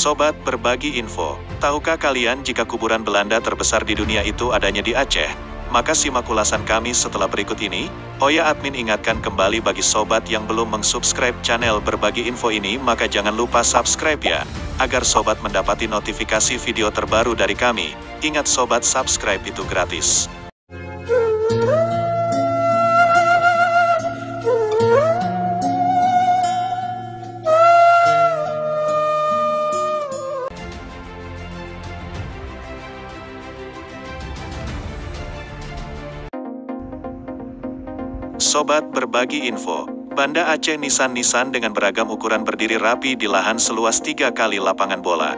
Sobat Berbagi Info, tahukah kalian jika kuburan Belanda terbesar di dunia itu adanya di Aceh? Maka simak ulasan kami setelah berikut ini. Oh ya, admin ingatkan kembali bagi sobat yang belum mensubscribe channel Berbagi Info ini, maka jangan lupa subscribe ya, agar sobat mendapati notifikasi video terbaru dari kami. Ingat sobat, subscribe itu gratis. Sobat Berbagi Info, Banda Aceh nisan-nisan dengan beragam ukuran berdiri rapi di lahan seluas 3 kali lapangan bola.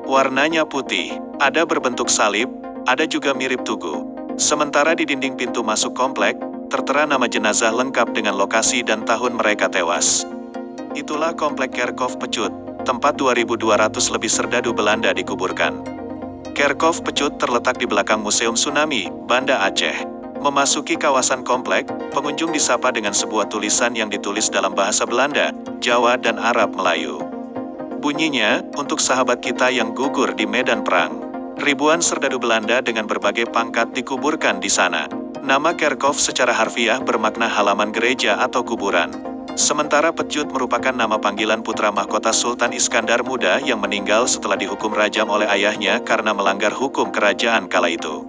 Warnanya putih, ada berbentuk salib, ada juga mirip tugu. Sementara di dinding pintu masuk komplek, tertera nama jenazah lengkap dengan lokasi dan tahun mereka tewas. Itulah Komplek Kerkhof Pecut, tempat 2.200 lebih serdadu Belanda dikuburkan. Kerkhof Pecut terletak di belakang Museum Tsunami, Banda Aceh. Memasuki kawasan komplek, pengunjung disapa dengan sebuah tulisan yang ditulis dalam bahasa Belanda, Jawa dan Arab Melayu. Bunyinya, untuk sahabat kita yang gugur di medan perang. Ribuan serdadu Belanda dengan berbagai pangkat dikuburkan di sana. Nama Kerkhof secara harfiah bermakna halaman gereja atau kuburan. Sementara Pecut merupakan nama panggilan putra mahkota Sultan Iskandar Muda yang meninggal setelah dihukum rajam oleh ayahnya karena melanggar hukum kerajaan kala itu.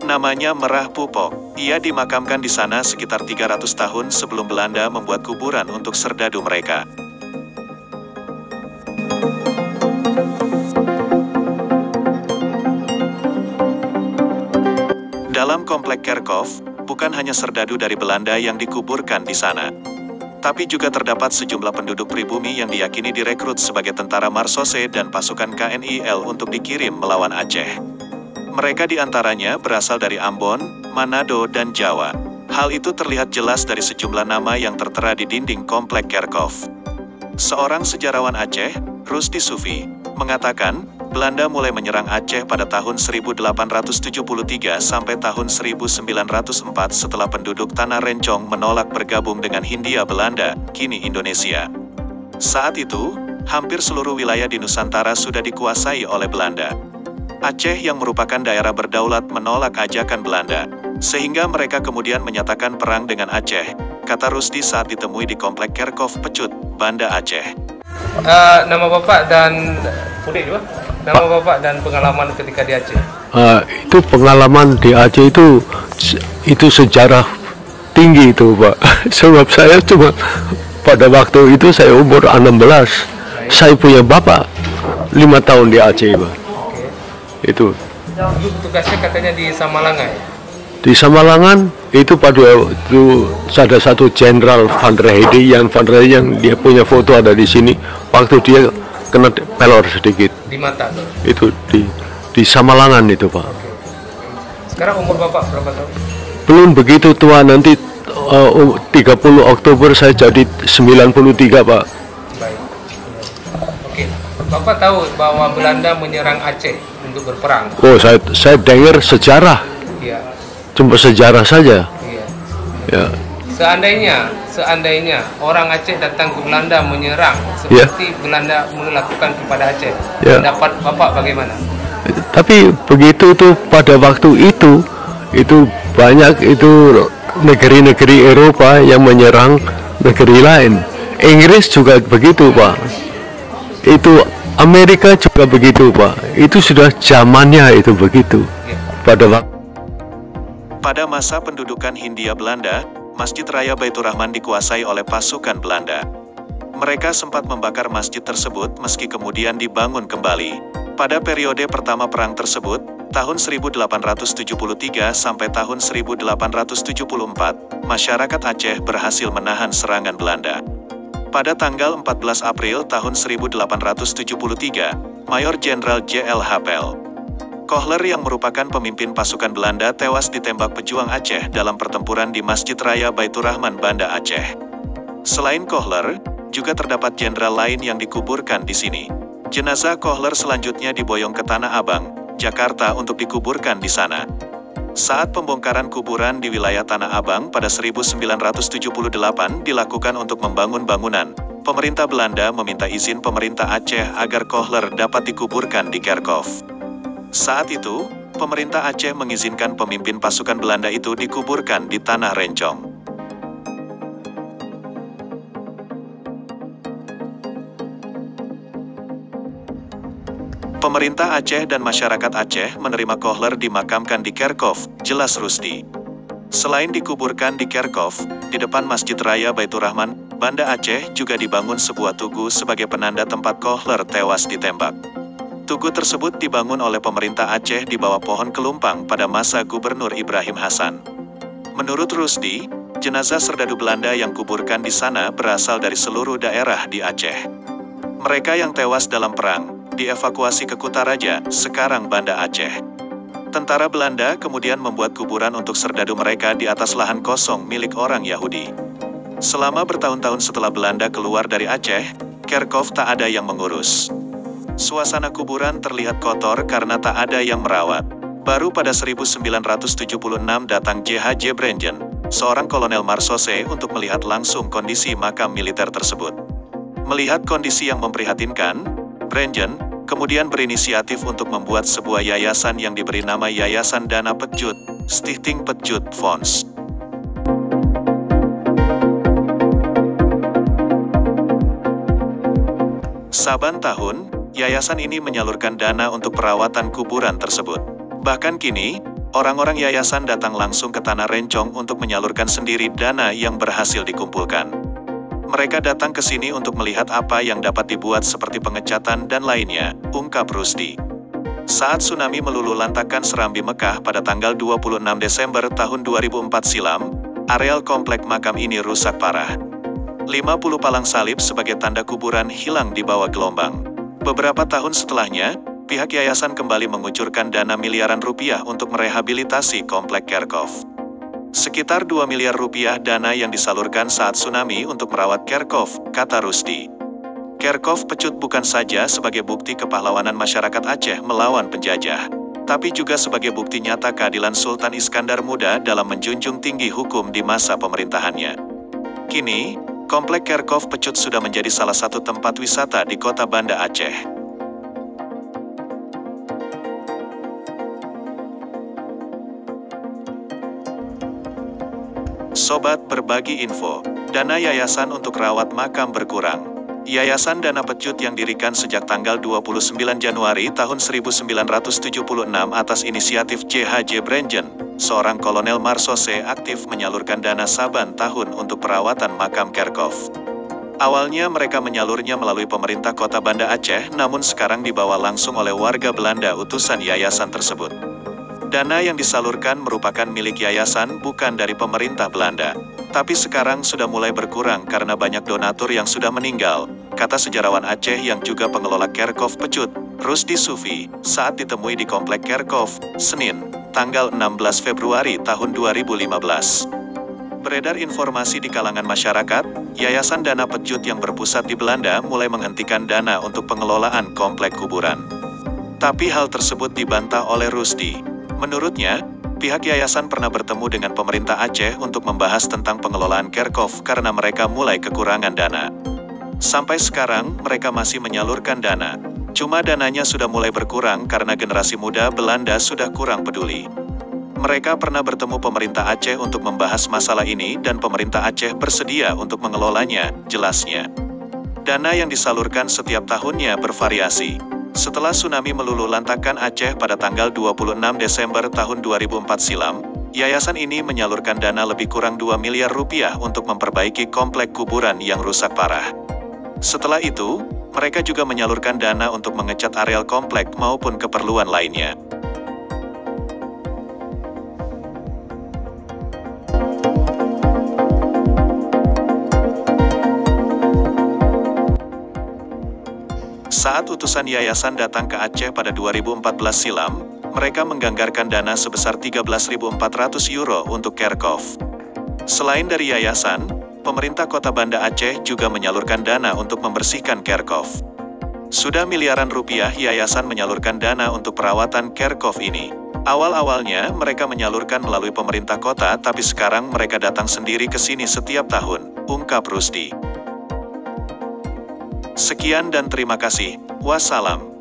Namanya Merah Pupok. Ia dimakamkan di sana sekitar 300 tahun sebelum Belanda membuat kuburan untuk serdadu mereka. Dalam Komplek Kerkhof, bukan hanya serdadu dari Belanda yang dikuburkan di sana, tapi juga terdapat sejumlah penduduk pribumi yang diyakini direkrut sebagai tentara Marsose dan pasukan KNIL untuk dikirim melawan Aceh. Mereka diantaranya berasal dari Ambon, Manado, dan Jawa. Hal itu terlihat jelas dari sejumlah nama yang tertera di dinding Komplek Kerkhof. Seorang sejarawan Aceh, Rusdi Sufi, mengatakan, Belanda mulai menyerang Aceh pada tahun 1873 sampai tahun 1904 setelah penduduk Tanah Rencong menolak bergabung dengan Hindia Belanda, kini Indonesia. Saat itu, hampir seluruh wilayah di Nusantara sudah dikuasai oleh Belanda. Aceh yang merupakan daerah berdaulat menolak ajakan Belanda, sehingga mereka kemudian menyatakan perang dengan Aceh, kata Rusdi saat ditemui di Komplek Kerkhof Pecut, Banda Aceh. Nama Bapak dan nama Bapak dan pengalaman ketika di Aceh. Itu pengalaman di Aceh itu sejarah tinggi itu, Pak. Sebab saya cuma pada waktu itu saya umur 16. Saya punya bapak 5 tahun di Aceh, Pak. Itu Tugasnya katanya di Samalangan. Di Samalangan itu pada itu ada satu jenderal Van der Heide yang dia punya foto ada di sini. Waktu dia kena pelor sedikit Di mata. itu di Samalangan itu, Pak. Sekarang umur Bapak berapa tahun? Belum begitu tua, nanti 30 Oktober saya jadi 93, Pak. Baik. Oke. Bapak tahu bahwa Belanda menyerang Aceh untuk berperang? Oh, saya dengar sejarah. Iya. Cuma sejarah saja. Iya. Ya. Seandainya orang Aceh datang ke Belanda menyerang seperti Belanda melakukan kepada Aceh, pendapat Bapak bagaimana? Tapi begitu tuh pada waktu itu banyak itu negeri-negeri Eropa yang menyerang negeri lain. Inggris juga begitu, Pak. Itu Amerika juga begitu, Pak. Itu sudah zamannya itu begitu. Pada masa pendudukan Hindia Belanda, Masjid Raya Baitur Rahman dikuasai oleh pasukan Belanda. Mereka sempat membakar masjid tersebut meski kemudian dibangun kembali. Pada periode pertama perang tersebut, tahun 1873 sampai tahun 1874, masyarakat Aceh berhasil menahan serangan Belanda. Pada tanggal 14 April tahun 1873, Mayor Jenderal J.L. Hapel Kohler yang merupakan pemimpin pasukan Belanda tewas ditembak pejuang Aceh dalam pertempuran di Masjid Raya Baitur Rahman, Banda Aceh. Selain Kohler, juga terdapat jenderal lain yang dikuburkan di sini. Jenazah Kohler selanjutnya diboyong ke Tanah Abang, Jakarta untuk dikuburkan di sana. Saat pembongkaran kuburan di wilayah Tanah Abang pada 1978 dilakukan untuk membangun bangunan, pemerintah Belanda meminta izin pemerintah Aceh agar Kohler dapat dikuburkan di Kerkhof. Saat itu, pemerintah Aceh mengizinkan pemimpin pasukan Belanda itu dikuburkan di Tanah Rencong. Pemerintah Aceh dan masyarakat Aceh menerima Kohler dimakamkan di Kerkhof, jelas Rusdi. Selain dikuburkan di Kerkhof, di depan Masjid Raya Baitur Rahman, Banda Aceh juga dibangun sebuah tugu sebagai penanda tempat Kohler tewas ditembak. Tugu tersebut dibangun oleh pemerintah Aceh di bawah pohon kelumpang pada masa Gubernur Ibrahim Hasan. Menurut Rusdi, jenazah serdadu Belanda yang kuburkan di sana berasal dari seluruh daerah di Aceh. Mereka yang tewas dalam perang dievakuasi ke Kutaraja, sekarang Banda Aceh. Tentara Belanda kemudian membuat kuburan untuk serdadu mereka di atas lahan kosong milik orang Yahudi. Selama bertahun-tahun setelah Belanda keluar dari Aceh, Kerkhof tak ada yang mengurus. Suasana kuburan terlihat kotor karena tak ada yang merawat. Baru pada 1976 datang J.H.J. Brengen, seorang kolonel Marsose untuk melihat langsung kondisi makam militer tersebut. Melihat kondisi yang memprihatinkan, Brengen kemudian berinisiatif untuk membuat sebuah yayasan yang diberi nama Yayasan Dana Pejut, Stichting Pejut Fonds. Saban tahun, yayasan ini menyalurkan dana untuk perawatan kuburan tersebut. Bahkan kini, orang-orang yayasan datang langsung ke Tanah Rencong untuk menyalurkan sendiri dana yang berhasil dikumpulkan. Mereka datang ke sini untuk melihat apa yang dapat dibuat seperti pengecatan dan lainnya, ungkap Rusdi. Saat tsunami meluluhlantakkan Serambi Mekah pada tanggal 26 Desember tahun 2004 silam, areal komplek makam ini rusak parah. 50 palang salib sebagai tanda kuburan hilang di bawah gelombang. Beberapa tahun setelahnya, pihak yayasan kembali mengucurkan dana miliaran rupiah untuk merehabilitasi komplek Kerkhof. Sekitar 2 miliar rupiah dana yang disalurkan saat tsunami untuk merawat Kerkhof, kata Rusdi. Kerkhof Pejut bukan saja sebagai bukti kepahlawanan masyarakat Aceh melawan penjajah, tapi juga sebagai bukti nyata keadilan Sultan Iskandar Muda dalam menjunjung tinggi hukum di masa pemerintahannya. Kini, komplek Kerkhof Pejut sudah menjadi salah satu tempat wisata di kota Banda Aceh. Sobat berbagi info, dana yayasan untuk rawat makam berkurang. Yayasan Dana Pejut yang didirikan sejak tanggal 29 Januari tahun 1976 atas inisiatif J.H.J. Brengen, seorang kolonel Marsose aktif menyalurkan dana saban tahun untuk perawatan makam Kerkhof. Awalnya mereka menyalurnya melalui pemerintah kota Banda Aceh, namun sekarang dibawa langsung oleh warga Belanda utusan yayasan tersebut. Dana yang disalurkan merupakan milik yayasan bukan dari pemerintah Belanda. Tapi sekarang sudah mulai berkurang karena banyak donatur yang sudah meninggal, kata sejarawan Aceh yang juga pengelola Kerkhof Pejut, Rusdi Sufi, saat ditemui di komplek Kerkhof, Senin, tanggal 16 Februari tahun 2015. Beredar informasi di kalangan masyarakat, Yayasan Dana Pejut yang berpusat di Belanda mulai menghentikan dana untuk pengelolaan komplek kuburan. Tapi hal tersebut dibantah oleh Rusdi. Menurutnya, pihak yayasan pernah bertemu dengan pemerintah Aceh untuk membahas tentang pengelolaan Kerkhof karena mereka mulai kekurangan dana. Sampai sekarang, mereka masih menyalurkan dana. Cuma dananya sudah mulai berkurang karena generasi muda Belanda sudah kurang peduli. Mereka pernah bertemu pemerintah Aceh untuk membahas masalah ini dan pemerintah Aceh bersedia untuk mengelolanya, jelasnya. Dana yang disalurkan setiap tahunnya bervariasi. Setelah tsunami meluluhlantakkan Aceh pada tanggal 26 Desember tahun 2004 silam, yayasan ini menyalurkan dana lebih kurang 2 miliar rupiah untuk memperbaiki komplek kuburan yang rusak parah. Setelah itu, mereka juga menyalurkan dana untuk mengecat areal komplek maupun keperluan lainnya. Saat utusan yayasan datang ke Aceh pada 2014 silam, mereka mengganggarkan dana sebesar 13.400 euro untuk Kerkhof. Selain dari yayasan, pemerintah kota Banda Aceh juga menyalurkan dana untuk membersihkan Kerkhof. Sudah miliaran rupiah yayasan menyalurkan dana untuk perawatan Kerkhof ini. Awal-awalnya mereka menyalurkan melalui pemerintah kota, tapi sekarang mereka datang sendiri ke sini setiap tahun, ungkap Rusdi. Sekian dan terima kasih. Wassalam.